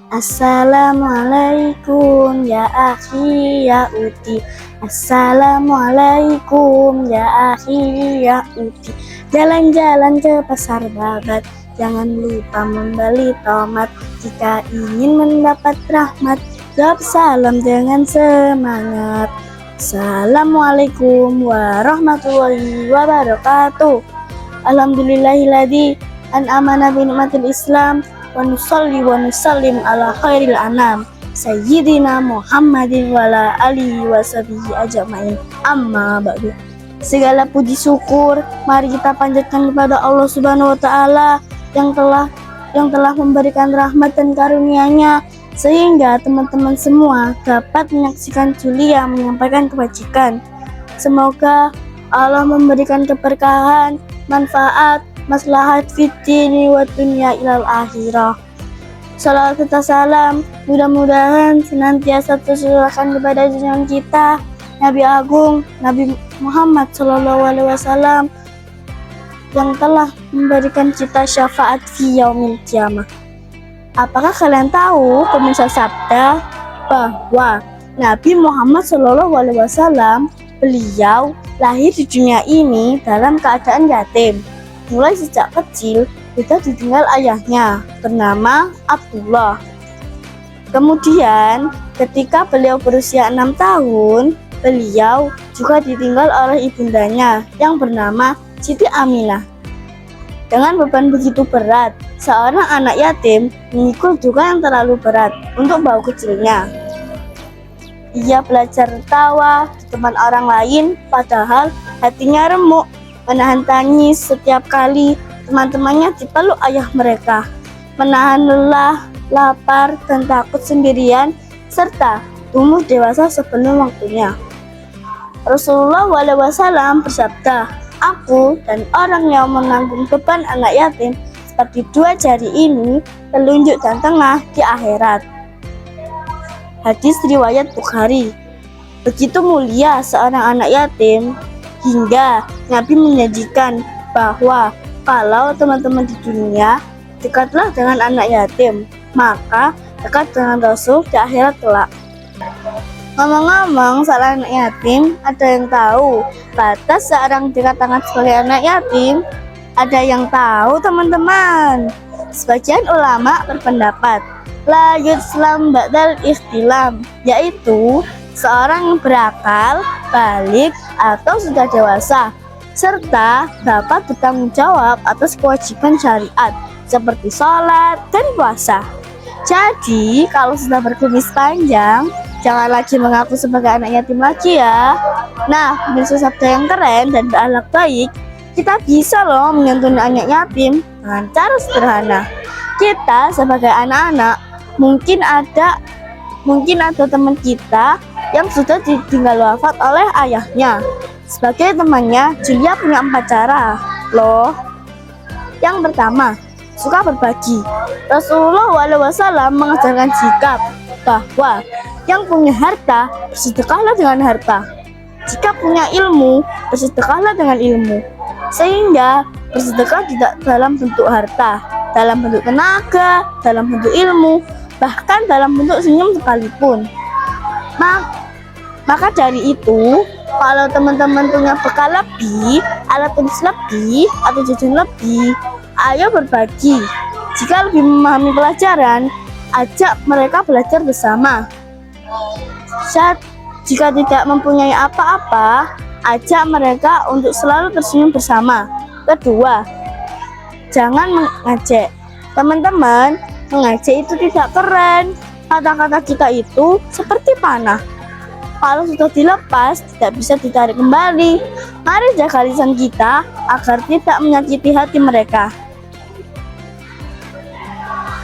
Assalamualaikum ya akhi ya uti. Assalamualaikum ya akhi ya uti. Jalan-jalan ke pasar babat, jangan lupa membeli tomat. Jika ingin mendapat rahmat, jawab salam dengan semangat. Assalamualaikum warahmatullahi wabarakatuh. Alhamdulillahilladzi an'amana bi ni'matil Islam wa nusalli wa nusallim ala khairil anam sayyidina Muhammadin wa ala alihi wa sahbihi ajma'in. Amma ba'du. Segala puji syukur mari kita panjatkan kepada Allah Subhanahu wa taala yang telah memberikan rahmat dan karunia-Nya sehingga teman-teman semua dapat menyaksikan Julia menyampaikan kebajikan. Semoga Allah memberikan keberkahan, manfaat, maslahat fitini wa dunya ilal akhirah. Salawat serta salam mudah-mudahan senantiasa tercurahkan kepada junjungan kita Nabi Agung Nabi Muhammad SAW yang telah memberikan kita syafaat fi yaumil qiyamah. Apakah kalian tahu pemirsa sabda bahwa Nabi Muhammad SAW beliau lahir di dunia ini dalam keadaan yatim. Mulai sejak kecil beliau ditinggal ayahnya bernama Abdullah. Kemudian ketika beliau berusia 6 tahun, beliau juga ditinggal oleh ibundanya yang bernama Siti Aminah. Dengan beban begitu berat, seorang anak yatim memikul juga yang terlalu berat untuk bau kecilnya. Ia belajar tertawa di depan orang lain, padahal hatinya remuk, menahan tangis setiap kali teman-temannya dipeluk ayah mereka, menahan lelah, lapar, dan takut sendirian, serta tumbuh dewasa sebelum waktunya. Rasulullah SAW bersabda, "Aku dan orang yang menanggung beban anak yatim seperti dua jari ini, telunjuk dan tengah di akhirat." Hadis riwayat Bukhari. Begitu mulia seorang anak yatim hingga Nabi menjanjikan bahwa kalau teman-teman di dunia dekatlah dengan anak yatim, maka dekat dengan Rasul di akhirat kelak. Ngomong-ngomong soal anak yatim, ada yang tahu batas seorang dikatakan sebagai anak yatim? Ada yang tahu teman-teman? Sebagian ulama berpendapat la yuslam ba'dal ihtilam, yaitu seorang yang berakal, balik atau sudah dewasa, serta dapat bertanggung jawab atas kewajiban syariat seperti sholat dan puasa. Jadi kalau sudah berkumis panjang, jangan lagi mengaku sebagai anak yatim lagi ya. Nah, pemirsa sabda yang keren dan berakhlak baik, kita bisa loh menyantuni anak yatim dengan cara sederhana. Kita sebagai anak-anak, mungkin ada teman kita yang sudah ditinggal wafat oleh ayahnya. Sebagai temannya, Julia punya 4 cara loh. Yang pertama, suka berbagi. Rasulullah SAW mengajarkan sikap bahwa yang punya harta, bersedekahlah dengan harta. Jika punya ilmu, bersedekahlah dengan ilmu. Sehingga bersedekah tidak dalam bentuk harta, dalam bentuk tenaga, dalam bentuk ilmu, bahkan dalam bentuk senyum sekalipun. Maka dari itu, kalau teman-teman punya bekal lebih, alat tulis lebih, atau jajan lebih, ayo berbagi. Jika lebih memahami pelajaran, ajak mereka belajar bersama. Jika tidak mempunyai apa-apa, ajak mereka untuk selalu tersenyum bersama. Kedua, jangan mengejek. Teman-teman, mengejek itu tidak keren. Kata-kata kita itu seperti panah. Kalau sudah dilepas, tidak bisa ditarik kembali. Mari jaga lisan kita agar tidak menyakiti hati mereka.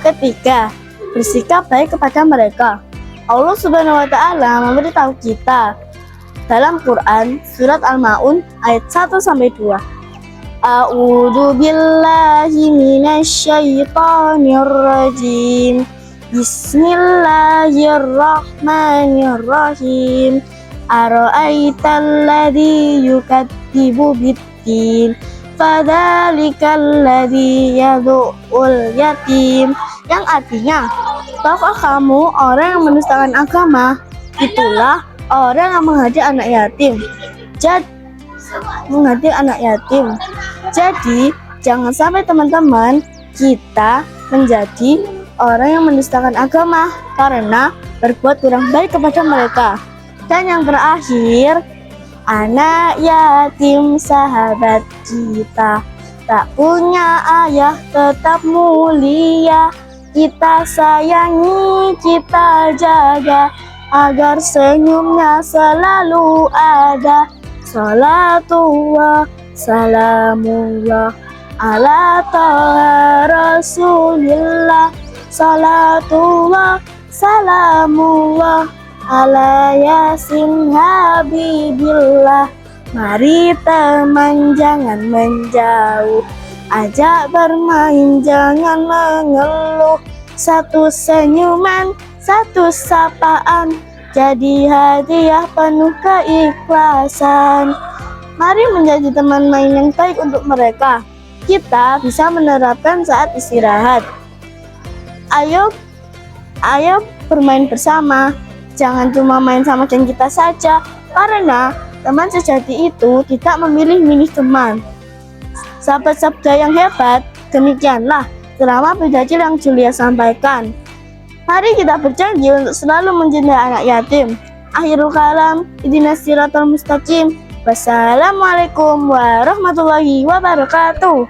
Ketiga, bersikap baik kepada mereka. Allah Subhanahu wa taala memberitahu kita dalam Quran surat Al-Maun ayat 1-2. A'udzu billahi minasyaitonir rajim. Bismillahirrahmanirrahim. Ara'aital ladzi yukadzibu biddin, fadzalikal ladzi yad'ul yatim. Yang artinya, Tahukah kamu orang yang mendustakan agama itulah orang yang menghadiah anak yatim. Jadi, jangan sampai teman-teman kita menjadi orang yang mendustakan agama karena berbuat kurang baik kepada mereka. Dan yang terakhir, anak yatim sahabat kita, tak punya ayah tetap mulia. Kita sayangi, kita jaga, agar senyumnya selalu ada. Salatullah, salamullah, ala taha rasulillah. Salatullah, salamullah, ala yasin habibillah. Mari teman jangan menjauh, ajak bermain jangan mengeluh. Satu senyuman, satu sapaan, jadi hadiah penuh keikhlasan. Mari menjadi teman main yang baik untuk mereka. Kita bisa menerapkan saat istirahat. Ayo bermain bersama. Jangan cuma main sama geng kita saja, karena teman sejati itu tidak memilih-milih teman. Sahabat sabda yang hebat, demikianlah ceramah Bidadil yang Julia sampaikan. Mari kita berjanji untuk selalu mencintai anak yatim. Akhirul kalam, ihdinas siratal mustaqim. Wassalamualaikum warahmatullahi wabarakatuh.